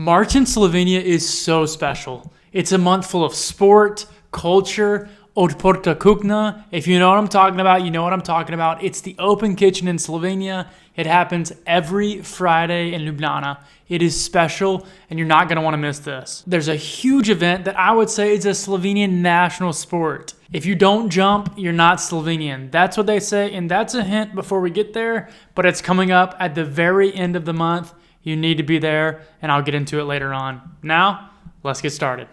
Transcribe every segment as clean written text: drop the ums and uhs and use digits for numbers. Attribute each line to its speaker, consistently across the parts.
Speaker 1: March in Slovenia is so special. It's a month full of sport, culture, Odprta Kuhna. If you know what I'm talking about, you know what I'm talking about. It's the open kitchen in Slovenia. It happens every Friday in Ljubljana. It is special, and you're not going to want to miss this. There's a huge event that I would say is a Slovenian national sport. If you don't jump, you're not Slovenian. That's what they say, and that's a hint before we get there, but it's coming up at the very end of the month. You need to be there, and I'll get into it later on. Now, let's get started.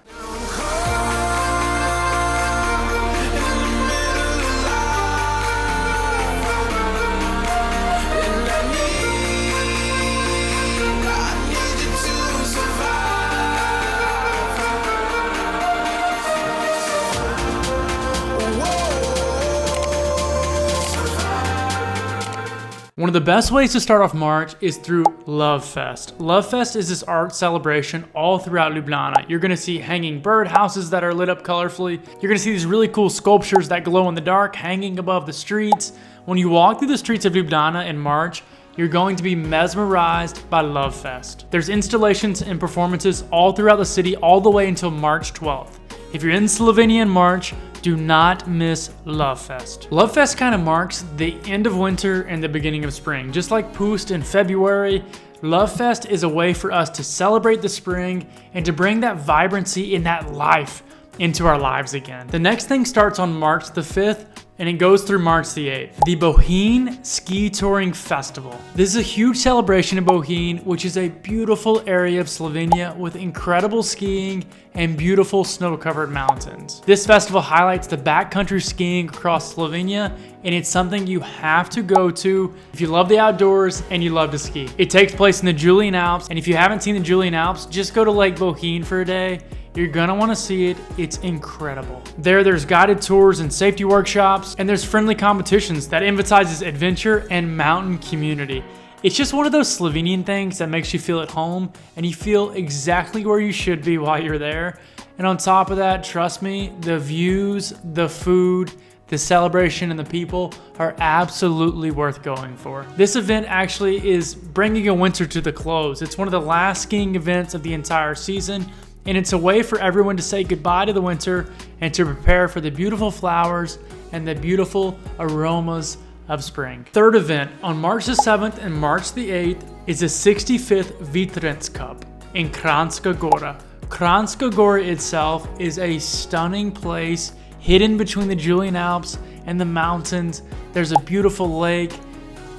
Speaker 1: One of the best ways to start off March is through Love Fest. Love Fest is this art celebration all throughout Ljubljana. You're gonna see hanging birdhouses that are lit up colorfully. You're gonna see these really cool sculptures that glow in the dark hanging above the streets. When you walk through the streets of Ljubljana in March, you're going to be mesmerized by Love Fest. There's installations and performances all throughout the city all the way until March 12th. If you're in Slovenia in March, do not miss Love Fest. Love Fest kind of marks the end of winter and the beginning of spring. Just like Pust in February, Love Fest is a way for us to celebrate the spring and to bring that vibrancy and that life into our lives again. The next thing starts on March the 5th and it goes through March the 8th. The Bohinj Ski Touring Festival. This is a huge celebration in Bohinj, which is a beautiful area of Slovenia with incredible skiing and beautiful snow-covered mountains. This festival highlights the backcountry skiing across Slovenia, and it's something you have to go to if you love the outdoors and you love to ski. It takes place in the Julian Alps, and if you haven't seen the Julian Alps, just go to Lake Bohinj for a day. You're gonna wanna see it, it's incredible. There's guided tours and safety workshops, and there's friendly competitions that emphasizes adventure and mountain community. It's just one of those Slovenian things that makes you feel at home, and you feel exactly where you should be while you're there. And on top of that, trust me, the views, the food, the celebration, and the people are absolutely worth going for. This event actually is bringing a winter to the close. It's one of the last skiing events of the entire season, and it's a way for everyone to say goodbye to the winter and to prepare for the beautiful flowers and the beautiful aromas of spring. Third event, on March the 7th and March the 8th, is the 65th Vitranc Cup in Kranjska Gora. Kranjska Gora itself is a stunning place hidden between the Julian Alps and the mountains. There's a beautiful lake.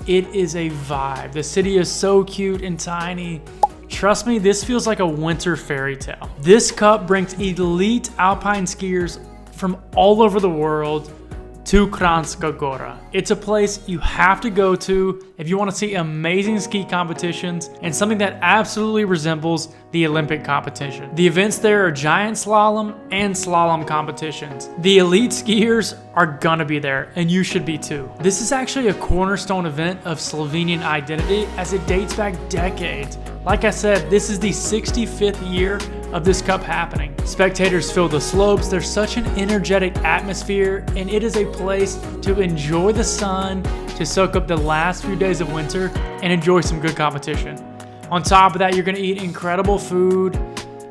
Speaker 1: It is a vibe. The city is so cute and tiny. Trust me, this feels like a winter fairy tale. This cup brings elite alpine skiers from all over the world to Kranjska Gora. It's a place you have to go to if you want to see amazing ski competitions and something that absolutely resembles the Olympic competition. The events there are giant slalom and slalom competitions. The elite skiers are gonna be there, and you should be too. This is actually a cornerstone event of Slovenian identity as it dates back decades. Like I said, this is the 65th year of this cup happening. Spectators fill the slopes. There's such an energetic atmosphere, and it is a place to enjoy the sun, to soak up the last few days of winter, and enjoy some good competition. On top of that, you're gonna eat incredible food,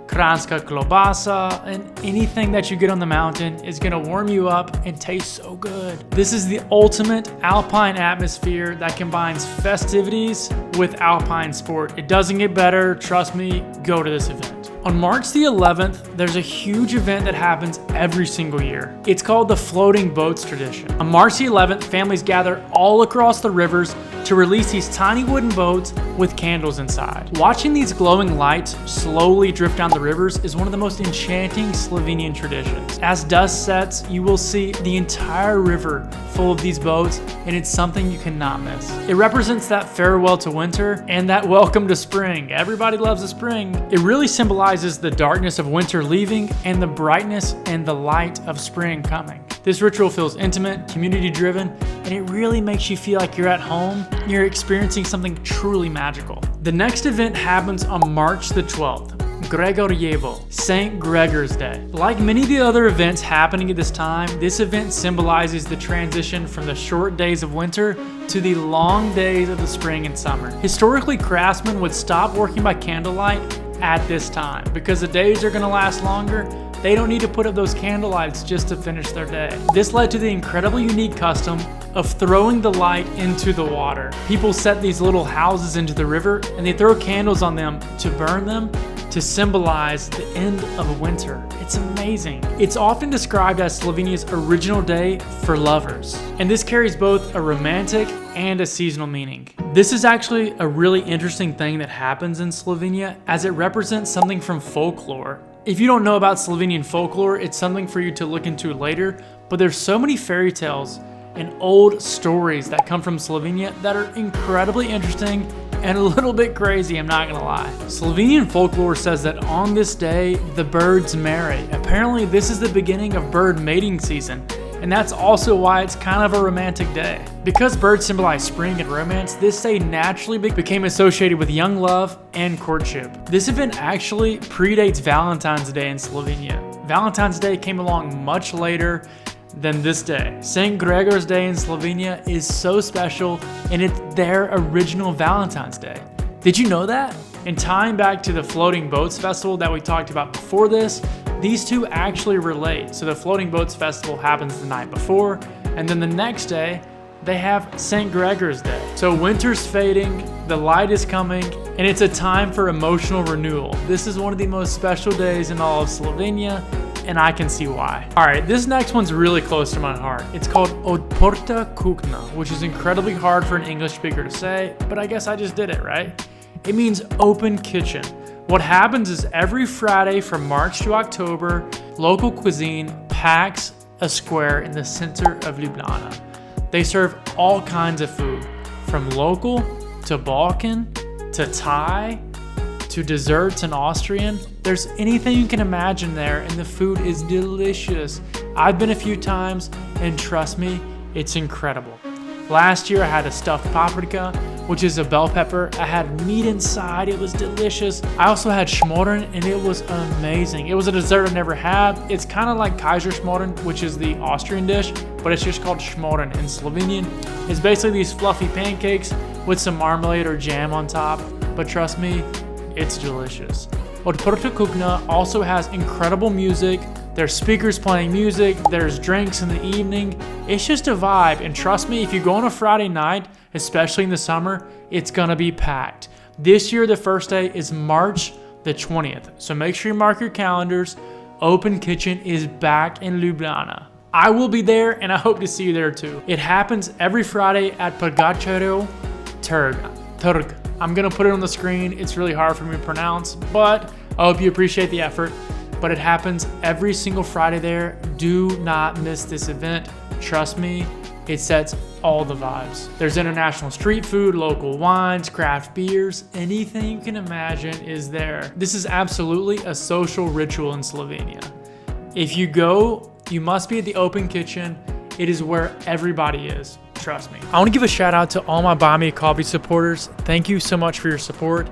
Speaker 1: Kranjska klobasa, and anything that you get on the mountain is gonna warm you up and taste so good. This is the ultimate alpine atmosphere that combines festivities with alpine sport. It doesn't get better, trust me, go to this event. On March the 11th, there's a huge event that happens every single year. It's called the Floating Boats Tradition. On March the 11th, families gather all across the rivers to release these tiny wooden boats with candles inside. Watching these glowing lights slowly drift down the rivers is one of the most enchanting Slovenian traditions. As dusk sets, you will see the entire river full of these boats, and it's something you cannot miss. It represents that farewell to winter and that welcome to spring. Everybody loves the spring. It really symbolizes the darkness of winter leaving and the brightness and the light of spring coming. This ritual feels intimate, community-driven, and it really makes you feel like you're at home. You're experiencing something truly magical. The next event happens on March the 12th. Gregorjevo, St. Gregor's Day. Like many of the other events happening at this time, this event symbolizes the transition from the short days of winter to the long days of the spring and summer. Historically, craftsmen would stop working by candlelight at this time because the days are gonna last longer. They don't need to put up those candle lights just to finish their day. This led to the incredibly unique custom of throwing the light into the water. People set these little houses into the river and they throw candles on them to burn them to symbolize the end of winter. It's amazing. It's often described as Slovenia's original day for lovers, and this carries both a romantic and a seasonal meaning. This is actually a really interesting thing that happens in Slovenia as it represents something from folklore. If you don't know about Slovenian folklore, it's something for you to look into later, but there's so many fairy tales and old stories that come from Slovenia that are incredibly interesting and a little bit crazy, I'm not gonna lie. Slovenian folklore says that on this day, the birds marry. Apparently, this is the beginning of bird mating season, and that's also why it's kind of a romantic day. Because birds symbolize spring and romance, this day naturally became associated with young love and courtship. This event actually predates Valentine's Day in Slovenia. Valentine's Day came along much later than this day. St. Gregor's Day in Slovenia is so special, and it's their original Valentine's Day. Did you know that? And tying back to the Floating Boats Festival that we talked about before this, these two actually relate. So the Floating Boats Festival happens the night before, and then the next day, they have St. Gregor's Day. So winter's fading, the light is coming, and it's a time for emotional renewal. This is one of the most special days in all of Slovenia, and I can see why. All right, this next one's really close to my heart. It's called Odprta Kuhna, which is incredibly hard for an English speaker to say, but I guess I just did it, right? It means open kitchen. What happens is every Friday from March to October, local cuisine packs a square in the center of Ljubljana. They serve all kinds of food, from local to Balkan to Thai to desserts and Austrian. There's anything you can imagine there, and the food is delicious. I've been a few times, and trust me, it's incredible. Last year I had a stuffed paprika, which is a bell pepper. I had meat inside, it was delicious. I also had schmoren, and it was amazing. It was a dessert I never had. It's kind of like Kaiserschmarrn, which is the Austrian dish, but it's just called schmoren in Slovenian. It's basically these fluffy pancakes with some marmalade or jam on top, but trust me, it's delicious. Odprta Kuhna also has incredible music. There's speakers playing music, there's drinks in the evening. It's just a vibe, and trust me, if you go on a Friday night, especially in the summer, it's gonna be packed. This year, the first day is March the 20th, so make sure you mark your calendars. Open Kitchen is back in Ljubljana. I will be there, and I hope to see you there too. It happens every Friday at Gregorjevo Trg. I'm gonna put it on the screen. It's really hard for me to pronounce, but I hope you appreciate the effort. But it happens every single Friday there. Do not miss this event. Trust me, it sets all the vibes. There's international street food, local wines, craft beers, anything you can imagine is there. This is absolutely a social ritual in Slovenia. If you go, you must be at the Open Kitchen. It is where everybody is. Trust me. I want to give a shout out to all my Buy Me a Coffee supporters. Thank you so much for your support.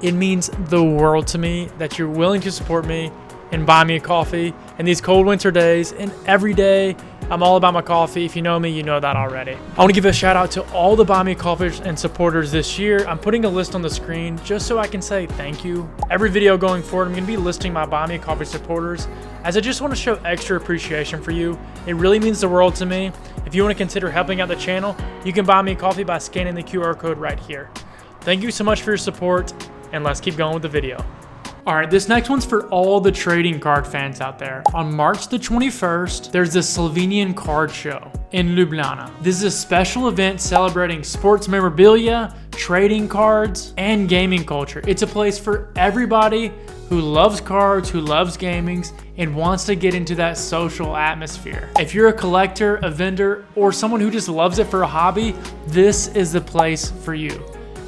Speaker 1: It means the world to me that you're willing to support me and buy me a coffee in these cold winter days. And every day, I'm all about my coffee. If you know me, you know that already. I want to give a shout out to all the Buy Me a Coffees and supporters this year. I'm putting a list on the screen just so I can say thank you. Every video going forward, I'm going to be listing my Buy Me a Coffee supporters, as I just want to show extra appreciation for you. It really means the world to me. If you want to consider helping out the channel, you can buy me a coffee by scanning the QR code right here. Thank you so much for your support, and let's keep going with the video. All right, this next one's for all the trading card fans out there. On March the 21st, there's the Slovenian Card Show in Ljubljana. This is a special event celebrating sports memorabilia, trading cards, and gaming culture. It's a place for everybody who loves cards, who loves gaming, and wants to get into that social atmosphere. If you're a collector, a vendor, or someone who just loves it for a hobby, this is the place for you.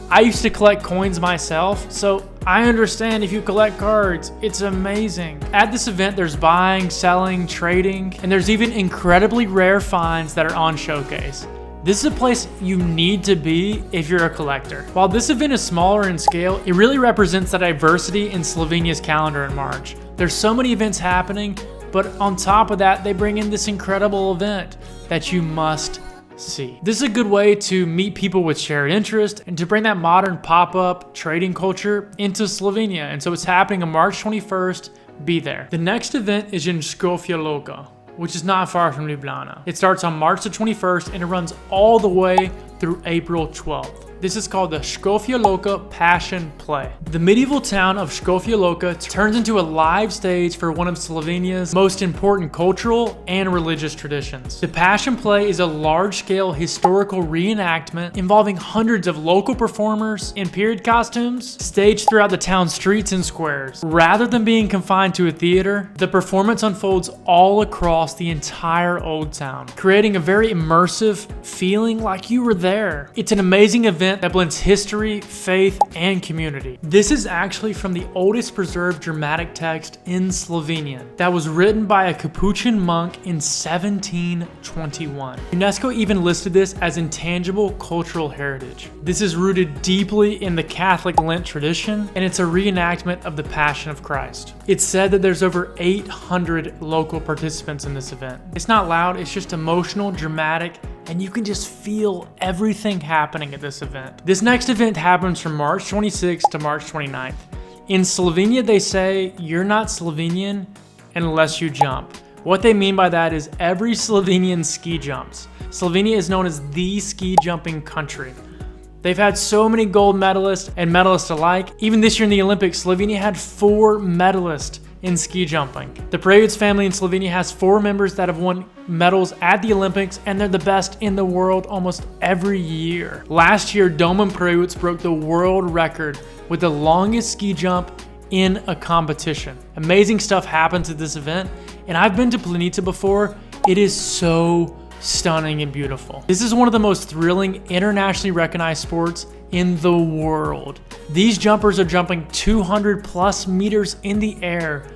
Speaker 1: I used to collect coins myself, so I understand if you collect cards, it's amazing. At this event, there's buying, selling, trading, and there's even incredibly rare finds that are on showcase. This is a place you need to be if you're a collector. While this event is smaller in scale, it really represents the diversity in Slovenia's calendar in March. There's so many events happening, but on top of that, they bring in this incredible event that you must Sea. This is a good way to meet people with shared interest and to bring that modern pop-up trading culture into Slovenia. And so it's happening on March 21st. Be there. The next event is in Škofja Loka, which is not far from Ljubljana. It starts on March the 21st and it runs all the way through April 12th. This is called the Škofja Loka Passion Play. The medieval town of Škofja Loka turns into a live stage for one of Slovenia's most important cultural and religious traditions. The Passion Play is a large-scale historical reenactment involving hundreds of local performers in period costumes staged throughout the town's streets and squares. Rather than being confined to a theater, the performance unfolds all across the entire old town, creating a very immersive feeling like you were there. It's an amazing event that blends history, faith, and community. This is actually from the oldest preserved dramatic text in Slovenian that was written by a Capuchin monk in 1721. UNESCO even listed this as intangible cultural heritage. This is rooted deeply in the Catholic Lent tradition, and it's a reenactment of the Passion of Christ. It's said that there's over 800 local participants in this event. It's not loud, it's just emotional, dramatic, and you can just feel everything happening at this event. This next event happens from March 26th to March 29th. In Slovenia, they say you're not Slovenian unless you jump. What they mean by that is every Slovenian ski jumps. Slovenia is known as the ski jumping country. They've had so many gold medalists and medalists alike. Even this year in the Olympics, Slovenia had 4 medalists in ski jumping. The Prevec family in Slovenia has 4 members that have won medals at the Olympics, and they're the best in the world almost every year. Last year, Domen Prevec broke the world record with the longest ski jump in a competition. Amazing stuff happens at this event, and I've been to Planica before. It is so stunning and beautiful. This is one of the most thrilling, internationally recognized sports in the world. These jumpers are jumping 200 plus meters in the air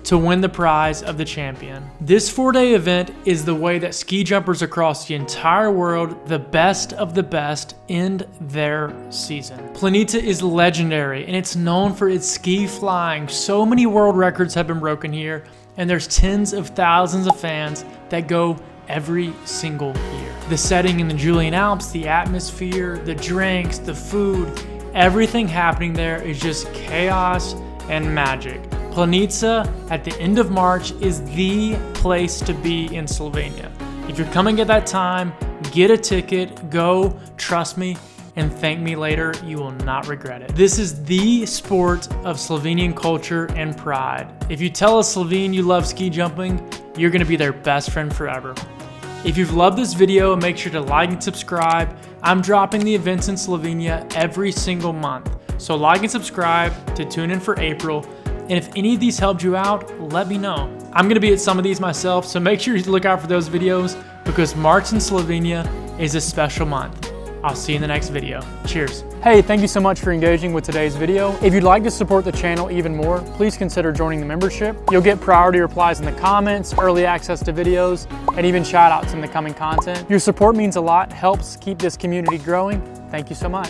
Speaker 1: to win the prize of the champion. This 4-day event is the way that ski jumpers across the entire world, the best of the best, end their season. Planica is legendary and it's known for its ski flying. So many world records have been broken here, and there's tens of thousands of fans that go every single year. The setting in the Julian Alps, the atmosphere, the drinks, the food, everything happening there is just chaos and magic. Planica at the end of March is the place to be in Slovenia. If you're coming at that time, get a ticket, go, trust me, and thank me later. You will not regret it. This is the sport of Slovenian culture and pride. If you tell a Slovene you love ski jumping, you're gonna be their best friend forever. If you've loved this video, make sure to like and subscribe. I'm dropping the events in Slovenia every single month, so like and subscribe to tune in for April. And if any of these helped you out, let me know. I'm gonna be at some of these myself, so make sure you look out for those videos because March in Slovenia is a special month. I'll see you in the next video. Cheers. Hey, thank you so much for engaging with today's video. If you'd like to support the channel even more, please consider joining the membership. You'll get priority replies in the comments, early access to videos, and even shout outs in the coming content. Your support means a lot, helps keep this community growing. Thank you so much.